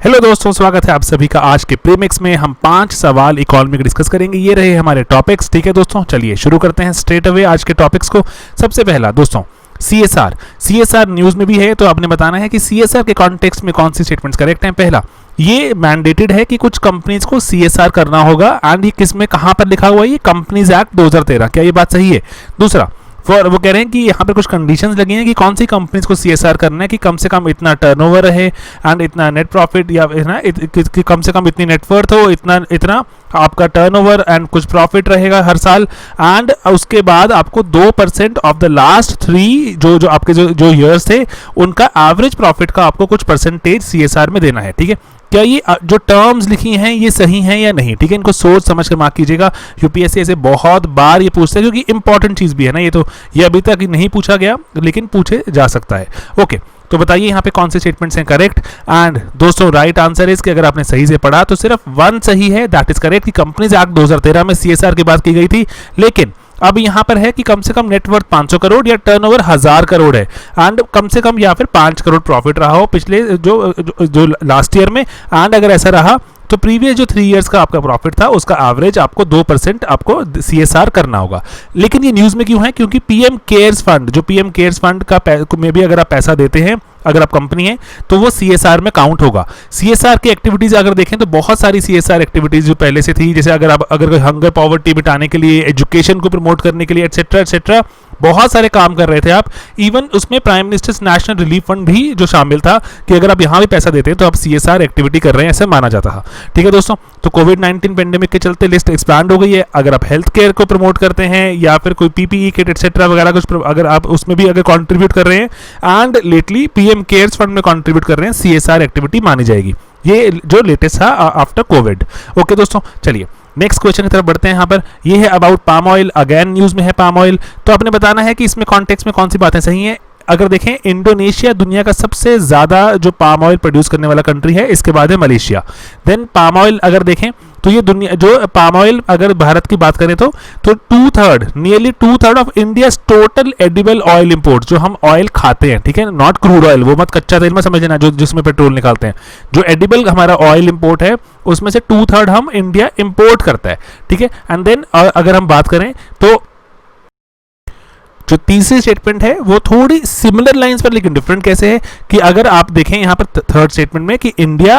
Hello दोस्तों, स्वागत है आप सभी का आज के प्रीमिक्स में। हम 5 सवाल इकोनॉमी के डिस्कस करेंगे। ये रहे हमारे टॉपिक्स। ठीक है दोस्तों, चलिए शुरू करते हैं स्ट्रेट अवे आज के टॉपिक्स को। सबसे पहला दोस्तों CSR न्यूज में भी है, तो आपने बताना है कि CSR के कॉन्टेक्स्ट में कौन सी स्टेटमेंट्स करेक्ट हैं। पहला, ये मैंडेटेड है कि कुछ कंपनीज को CSR करना होगा एंड ये किस में कहां पर लिखा हुआ है? ये कंपनीज एक्ट 2013। क्या ये बात सही है? दूसरा, वो कह रहे हैं कि यहाँ पर कुछ कंडीशंस लगी हैं कि कौन सी कंपनीज को CSR करना है कि कम से कम इतना टर्नओवर रहे एंड इतना नेट प्रॉफिट या कि कम से कम इतनी नेटवर्थ हो, इतना आपका टर्नओवर एंड कुछ प्रॉफिट रहेगा हर साल। एंड उसके बाद आपको 2% ऑफ द लास्ट 3 जो आपके जो ईयर्स थे उनका एवरेज प्रॉफिट का आपको कुछ परसेंटेज CSR में देना है। ठीक है, क्या ये जो टर्म्स लिखी हैं ये सही हैं या नहीं? ठीक है, इनको सोच समझ कर मार्क कीजिएगा। यूपीएससी ऐसे बहुत बार ये पूछता है, क्योंकि इंपॉर्टेंट चीज भी है ना। ये अभी तक नहीं पूछा गया लेकिन पूछे जा सकता है। ओके, तो बताइए यहाँ पे कौन से स्टेटमेंट्स हैं करेक्ट। एंड दोस्तों, राइट आंसर इज कि अगर आपने सही से पढ़ा तो सिर्फ 1 सही है, दैट इज करेक्ट कि कंपनीज एक्ट 2013 में CSR की बात की गई थी। लेकिन अब यहाँ पर है कि कम से कम नेटवर्थ 500 करोड़ या टर्नओवर 1000 करोड़ है एंड कम से कम या फिर 5 करोड़ प्रॉफिट रहा हो पिछले जो लास्ट ईयर में। एंड अगर ऐसा रहा तो प्रीवियस जो 3 इयर्स का आपका प्रॉफिट था उसका एवरेज आपको 2% आपको CSR करना होगा। लेकिन ये न्यूज़ में क्यों है? क्योंकि PM केयर्स फंड, जो PM केयर्स फंड का में भी अगर आप पैसा देते हैं, अगर आप कंपनी है तो वो CSR में काउंट होगा। CSR की एक्टिविटीज अगर देखें तो बहुत सारी CSR एक्टिविटीज जो पहले से थी, जैसे अगर हंगर पॉवर्टी मिटाने के लिए, एजुकेशन को प्रमोट करने के लिए एटसेट्रा बहुत सारे काम कर रहे थे आप। इवन उसमें prime ministers national relief fund भी जो शामिल था कि अगर आप यहाँ भी पैसा देते हैं तो आप CSR एक्टिविटी कर रहे हैं, ऐसा माना जाता था। ठीक है दोस्तों, तो कोविड-19 पेंडेमिक के चलते लिस्ट एक्सपैंड हो गई है। अगर आप हेल्थ केयर को प्रमोट करते हैं या फिर कोई PPE किट एटसेट्रा वगैरह कुछ अगर आप उसमें भी अगर कंट्रीब्यूट कर रहे हैं and lately PM cares fund में कंट्रीब्यूट कर रहे हैं, CSR एक्टिविटी मानी जाएगी। ये जो लेटेस्ट था आफ्टर कोविड। ओके दोस्तों, चलिए नेक्स्ट क्वेश्चन की तरफ बढ़ते हैं। यहाँ पर ये है about palm oil. Again news में है पाम ऑयल, तो आपने बताना है कि इसमें कॉन्टेक्स्ट में कौन सी बातें सही हैं। अगर देखें, इंडोनेशिया दुनिया का सबसे ज्यादा जो पाम ऑयल प्रोड्यूस करने वाला कंट्री है, इसके बाद है मलेशिया। देन पाम ऑयल अगर देखें तो ये दुनिया जो पाम ऑयल अगर भारत की बात करें तो 2/3 nearly 2/3 of India total edible oil import, जो हम ऑयल खाते हैं, ठीक है, नॉट क्रूड ऑयल, वो मत कच्चा तेल में समझना जो जिसमें पेट्रोल निकालते हैं, जो एडिबल हमारा ऑयल इंपोर्ट है उसमें से 2/3 हम इंडिया इंपोर्ट करता है। ठीक है, एंड देन अगर हम बात करें तो जो तीसरी स्टेटमेंट है वो थोड़ी सिमिलर लाइंस पर लेकिन डिफरेंट कैसे है कि अगर आप देखें यहाँ पर थर्ड स्टेटमेंट में कि इंडिया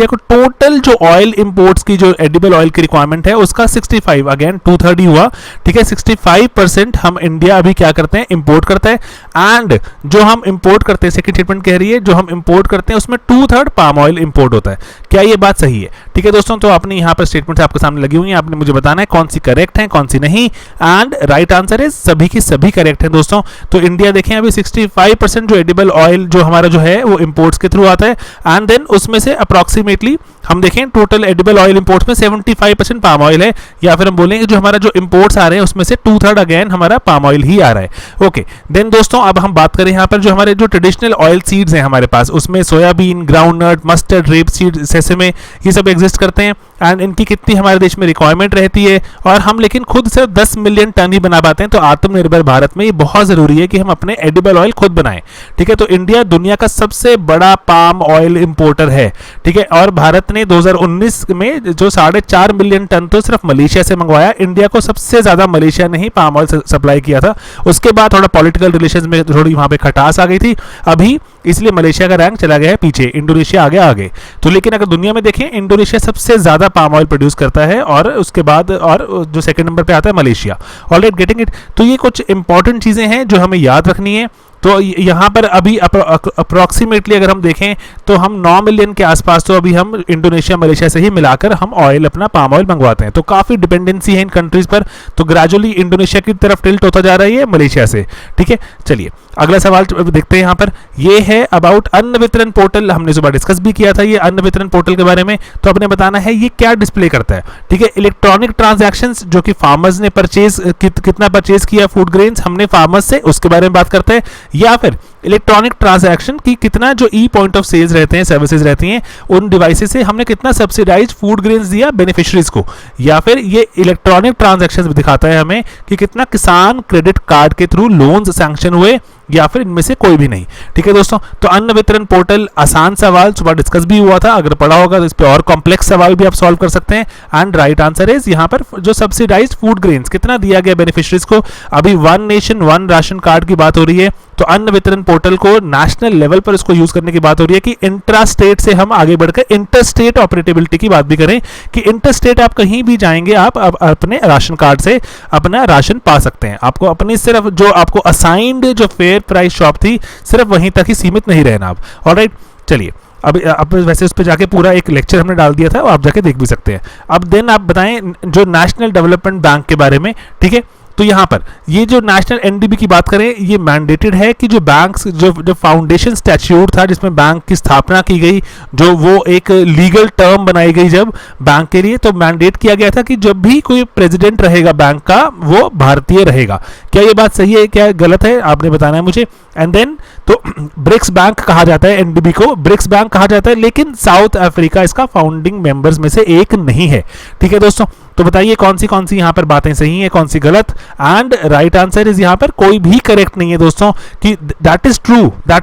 को टोटल जो ऑयल इंपोर्ट्स की जो एडिबल ऑयल की रिक्वायरमेंट है उसका 65, अगेन 2/3 ही हुआ। ठीक है, 65% हम इंडिया अभी क्या करते हैं, इंपोर्ट करता है। एंड जो हम इंपोर्ट करते हैं, सेकंड स्टेटमेंट कह रही है जो हम इंपोर्ट करते हैं उसमें 2/3 पाम ऑयल इंपोर्ट होता है। क्या ये बात सही है? ठीक है दोस्तों, तो आपने यहाँ पर स्टेटमेंट आपके सामने लगी हुई है, आपने मुझे बताना है कौन सी करेक्ट है कौन सी नहीं। एंड राइट आंसर है सभी की सभी करेक्ट है दोस्तों। तो इंडिया देखें अभी 65% जो एडिबल ऑयल जो हमारा जो है वो इंपोर्ट्स के थ्रू आता है। एंड देन उसमें से अप्रॉक्सीमेटली हम देखें टोटल एडिबल ऑयल इंपोर्ट्स में 75% पाम ऑयल है, या फिर हम बोलेंगे जो हमारा जो इंपोर्ट्स आ रहे हैं उसमें से 2/3 अगेन हमारा पाम ऑयल ही आ रहा है। ओके, देन दोस्तों अब हम बात करें यहाँ पर जो हमारे जो ट्रेडिशनल ऑयल सीड्स हैं हमारे पास, उसमें soybean, groundnut, mustard, rapeseed, sesame, ये सब एग्जिस्ट करते हैं। एंड इनकी कितनी हमारे देश में रिक्वायरमेंट रहती है, और हम लेकिन खुद सिर्फ 10 मिलियन टन ही बना पाते हैं। तो आत्मनिर्भर भारत में ये बहुत जरूरी है कि हम अपने एडिबल ऑयल खुद बनाएं। ठीक है, तो इंडिया दुनिया का सबसे बड़ा पाम ऑयल इंपोर्टर है। ठीक है, और भारत ने 2019 में जो 4.5 मिलियन टन तो सिर्फ मलेशिया से मंगवाया। इंडिया को सबसे ज्यादा मलेशिया ने ही पाम ऑयल सप्लाई किया था। उसके बाद थोड़ा पॉलिटिकल रिलेशंस में थोड़ी वहां पे खटास आ गई थी अभी, इसलिए मलेशिया का रैंक चला गया है पीछे, इंडोनेशिया आगे। तो लेकिन अगर दुनिया में देखें, इंडोनेशिया सबसे ज्यादा पाम ऑयल प्रोड्यूस करता है और उसके बाद और जो सेकंड नंबर पे आता है मलेशिया। Alright, getting it. तो ये कुछ इंपॉर्टेंट चीजें हैं जो हमें याद रखनी है। तो यहाँ पर अभी अप्रॉक्सीमेटली अगर हम देखें तो हम 9 मिलियन के आसपास तो अभी हम इंडोनेशिया मलेशिया से ही मिलाकर हम ऑयल अपना पाम ऑयल मंगवाते हैं। तो काफ़ी डिपेंडेंसी है इन कंट्रीज पर। तो ग्रेजुअली इंडोनेशिया की तरफ टिल्ट होता जा रही है मलेशिया से। ठीक है, चलिए अगला सवाल देखते हैं। यहाँ पर ये है अबाउट अन्न वितरण पोर्टल। हमने सुबह डिस्कस भी किया था ये अन्न वितरण पोर्टल के बारे में। तो अपने बताना है ये क्या डिस्प्ले करता है। ठीक है, इलेक्ट्रॉनिक ट्रांजैक्शंस जो कि फार्मर्स ने कितना परचेज किया फूड ग्रेन्स हमने फार्मर्स से, उसके बारे में बात करते हैं। या फिर इलेक्ट्रॉनिक ट्रांजैक्शन की कितना जो ई पॉइंट ऑफ सेल्स रहते हैं, सर्विसेज रहती हैं, उन डिवाइसेस से हमने कितना सब्सिडाइज फूड ग्रेन्स दिया बेनिफिशरीज को। या फिर ये इलेक्ट्रॉनिक ट्रांजैक्शंस दिखाता है हमें कि कितना किसान क्रेडिट कार्ड के थ्रू लोन्स सैंक्शन हुए या फिर इनमें से कोई भी नहीं। ठीक है दोस्तों, तो अन्न वितरण पोर्टल आसान सवाल सुबह डिस्कस भी हुआ था, अगर पढ़ा होगा तो इस पे और कॉम्प्लेक्स सवाल भी आप सॉल्व कर सकते हैं। एंड राइट आंसर इज यहाँ पर जो सब्सिडाइज्ड फूड ग्रेन्स कितना दिया गया बेनिफिशरीज को, अभी one nation one ration card की बात हो रही है, तो अन्न वितरण पोर्टल को नेशनल लेवल पर इसको यूज करने की बात हो रही है कि इंट्रा स्टेट से हम आगे बढ़कर इंटर स्टेट ऑपरेटेबिलिटी की बात भी करें कि इंटर स्टेट आप कहीं भी जाएंगे आप अपने राशन कार्ड से अपना राशन पा सकते हैं। आपको अपनी सिर्फ जो आपको असाइंड जो फेयर प्राइस शॉप थी सिर्फ वहीं तक ही सीमित नहीं रहना आप। ऑलराइट, चलिए अब वैसे उस पर जाके पूरा एक लेक्चर हमने डाल दिया था, आप जाके देख भी सकते हैं। अब देन आप बताएं जो नेशनल डेवलपमेंट बैंक के बारे में। ठीक है, तो यहाँ पर ये जो नेशनल एनडीबी की बात करें, ये मैंडेटेड है कि जो बैंक्स जो फाउंडेशन स्टैट्यूट था जिसमें बैंक की स्थापना की गई, जो वो एक लीगल टर्म बनाई गई जब बैंक के लिए, तो मैंडेट किया गया था कि जब भी कोई प्रेसिडेंट रहेगा बैंक का वो भारतीय रहेगा। क्या ये बात सही है, क्या गलत है, आपने बताना है मुझे। एंड देन तो ब्रिक्स बैंक कहा जाता है, एनडीबी को ब्रिक्स बैंक कहा जाता है, लेकिन साउथ अफ्रीका इसका फाउंडिंग मेंबर्स में से एक नहीं है। ठीक है दोस्तों, तो बताइए कौन सी यहाँ पर बातें सही हैं, कौन सी गलत। एंड राइट आंसर इज यहाँ पर कोई भी करेक्ट नहीं है दोस्तों, कि दैट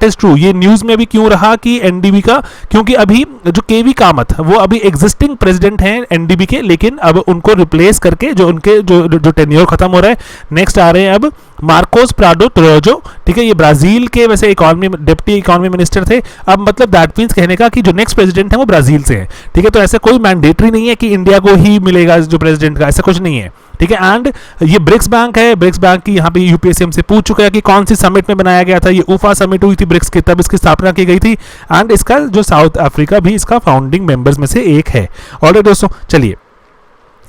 इज ट्रू। ये न्यूज में भी क्यों रहा कि एनडीबी का, क्योंकि अभी जो केवी कामत वो अभी एग्जिस्टिंग प्रेसिडेंट हैं एनडीबी के, लेकिन अब उनको रिप्लेस करके जो उनके जो टेन्योर खत्म हो रहा है, नेक्स्ट आ रहे हैं अब मार्कोस प्राडो ट्रोजो। ठीक है, ये ब्राजील के वैसे डिप्टी इकोनॉमी मिनिस्टर थे। अब मतलब दैट मींस कहने का कि जो नेक्स्ट प्रेसिडेंट है वो ब्राजील से है। ठीक है, तो ऐसा कोई मैंडेटरी नहीं है कि इंडिया को ही मिलेगा जो प्रेसिडेंट का, ऐसा कुछ नहीं है। ठीक है, एंड ये ब्रिक्स बैंक है, ब्रिक्स बैंक की यहाँ पे यूपीएससी हमसे पूछ चुका है कि कौन सी समिट में बनाया गया था, ये उफा समिट हुई थी ब्रिक्स की, तब इसकी स्थापना की गई थी। एंड इसका जो साउथ अफ्रीका भी इसका फाउंडिंग मेंबर्स में से एक है। ऑलराइट दोस्तों, चलिए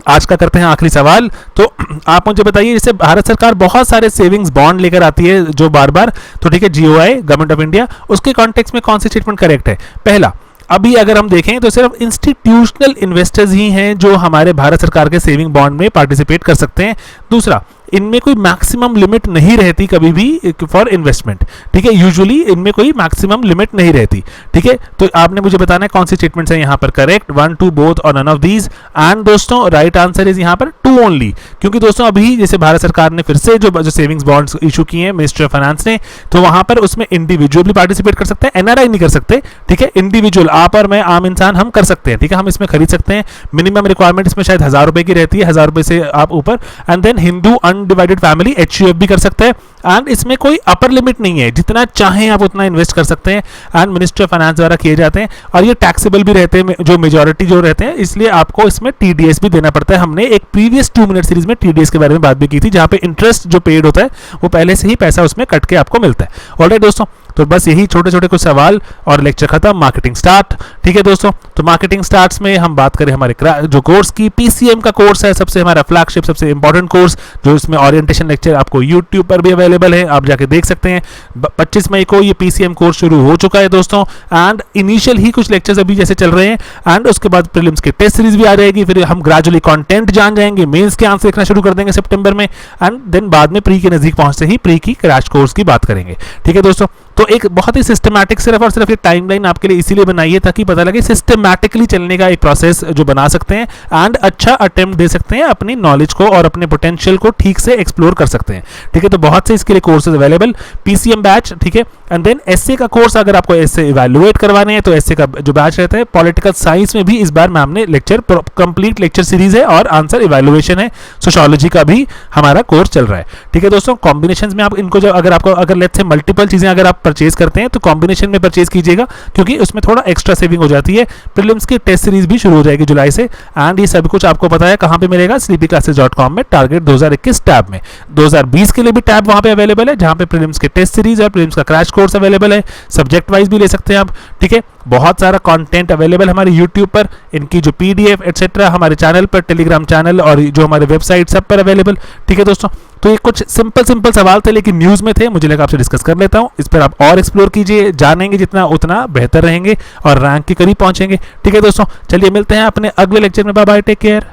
आज का करते हैं आखिरी सवाल। तो आप मुझे बताइए, जैसे भारत सरकार बहुत सारे सेविंग्स बॉन्ड लेकर आती है जो बार बार, तो ठीक है जीओआई गवर्नमेंट ऑफ इंडिया, उसके कॉन्टेक्स्ट में कौन सी स्टेटमेंट करेक्ट है। पहला, अभी अगर हम देखें तो सिर्फ इंस्टीट्यूशनल इन्वेस्टर्स ही हैं जो हमारे भारत सरकार के सेविंग बॉन्ड में पार्टिसिपेट कर सकते हैं। दूसरा, इनमें कोई मैक्सिमम लिमिट नहीं रहती कभी भी फॉर इन्वेस्टमेंट। ठीक है, यूजुअली इनमें कोई मैक्सिमम लिमिट नहीं रहती। ठीक है, तो आपने मुझे बताना है कौन सी स्टेटमेंट्स है यहाँ पर करेक्ट, 1, 2 बोथ और नन ऑफ दीज। एंड दोस्तों राइट आंसर इज यहाँ पर 2 ओनली, क्योंकि दोस्तों अभी जैसे भारत सरकार ने फिर से जो सेविंग्स बॉन्ड्स इशू किए हैं मिनिस्ट्री ऑफ फाइनेंस ने, तो वहां पर उसमें इंडिविजुअल भी पार्टिसिपेट कर सकते हैं, एनआरआई नहीं कर सकते। ठीक है, इंडिविजुअल आप और मैं आम इंसान हम कर सकते हैं। ठीक है, हम इसमें खरीद सकते हैं। मिनिमम रिक्वायरमेंट इसमें शायद 1000 रुपए की रहती है, 1000 रुपए से आप ऊपर। And then Hindu undivided family HUF भी कर सकते हैं। एंड इसमें कोई अपर लिमिट नहीं है, जितना चाहें आप उतना इन्वेस्ट कर सकते हैं। एंड मिनिस्ट्री ऑफ फाइनेंस द्वारा किए जाते हैं और ये टैक्सेबल भी रहते हैं, जो मेजॉरिटी जो रहते हैं, इसलिए आपको इसमें टीडीएस भी देना पड़ता है। हमने एक प्रीवियस 2 मिनट सीरीज में टीडीएस के बारे में बात भी की थी, जहां पे इंटरेस्ट जो पेड होता है वो पहले से ही पैसा उसमें कट के आपको मिलता है। ऑलराइट दोस्तों, तो बस यही छोटे छोटे कुछ सवाल और लेक्चर खत्म। Marketing start. ठीक है दोस्तों, तो मार्केटिंग स्टार्ट्स में हम बात करें हमारे जो कोर्स की, पीसीएम का कोर्स है सबसे हमारा फ्लैगशिप सबसे इंपॉर्टेंट कोर्स, जो इसमें ओरिएंटेशन लेक्चर आपको यूट्यूब पर भी अवेलेबल है, आप जाके देख सकते हैं। 25 मई को ये पीसीएम कोर्स शुरू हो चुका है दोस्तों। एंड इनिशियल ही कुछ लेक्चर्स अभी जैसे चल रहे हैं, एंड उसके बाद प्रीलिम्स की टेस्ट सीरीज भी आ जाएगी, फिर हम ग्रेजुअली कंटेंट जान जाएंगे, मेंस के आंसर लिखना शुरू कर देंगे सितंबर में। एंड देन बाद में प्री के नजदीक पहुंचते ही प्री की क्रैश कोर्स की बात करेंगे। ठीक है दोस्तों, तो एक बहुत ही सिस्टमैटिक सिर्फ और सिर्फ ये टाइमलाइन आपके लिए इसीलिए बनाई है ताकि पता लगे सिस्टमैटिकली चलने का एक प्रोसेस जो बना सकते हैं, एंड अच्छा अटेम्प्ट दे सकते हैं अपनी नॉलेज को और अपने पोटेंशियल को ठीक से एक्सप्लोर कर सकते हैं। ठीक है, तो बहुत से इसके लिए कोर्सेज अवेलेबल, पीसीएम बैच। ठीक है, एंड देन एसए का कोर्स, अगर आपको एसए इवैल्यूएट करवाने हैं तो एसए का जो बैच रहता है। पॉलिटिकल साइंस में भी इस बार मैम ने लेक्चर कंप्लीट लेक्चर सीरीज है और आंसर इवैल्यूएशन है। सोशियोलॉजी का भी हमारा कोर्स चल रहा है। ठीक है दोस्तों, कॉम्बिनेशन में आप इनको अगर लेट्स से मल्टीपल चीजें अगर आप परचेज करते हैं तो कॉम्बिनेशन में परचेज कीजिएगा, क्योंकि उसमें थोड़ा एक्स्ट्रा सेविंग हो जाती है। प्रीलिम्स की टेस्ट सीरीज भी शुरू हो जाएगी जुलाई से। एंड ये सब कुछ आपको पता है कहां पे मिलेगा, sleepyclasses.com में टारगेट 2021 टैब में। 2020 के लिए भी टैब वहां पे अवेलेबल है, जहां पे प्रीलिम्स के टेस्ट सीरीज और प्रीलिम्स का क्रैश कोर्स अवेलेबल है, सब्जेक्ट वाइज भी ले सकते हैं आप। ठीक है, बहुत सारा कंटेंट अवेलेबल हमारे यूट्यूब पर, इनकी जो पीडीएफ एटसेट्रा हमारे चैनल पर, टेलीग्राम चैनल और जो हमारे वेबसाइट सब पर अवेलेबल। ठीक है दोस्तों, तो ये कुछ सिंपल सवाल थे लेकिन न्यूज में थे, मुझे लगा आपसे डिस्कस कर लेता हूं। इस पर आप और एक्सप्लोर कीजिए, जानेंगे जितना उतना बेहतर रहेंगे और रैंक के करीब पहुंचेंगे। ठीक है दोस्तों, चलिए मिलते हैं अपने अगले लेक्चर में। Bye bye, take care.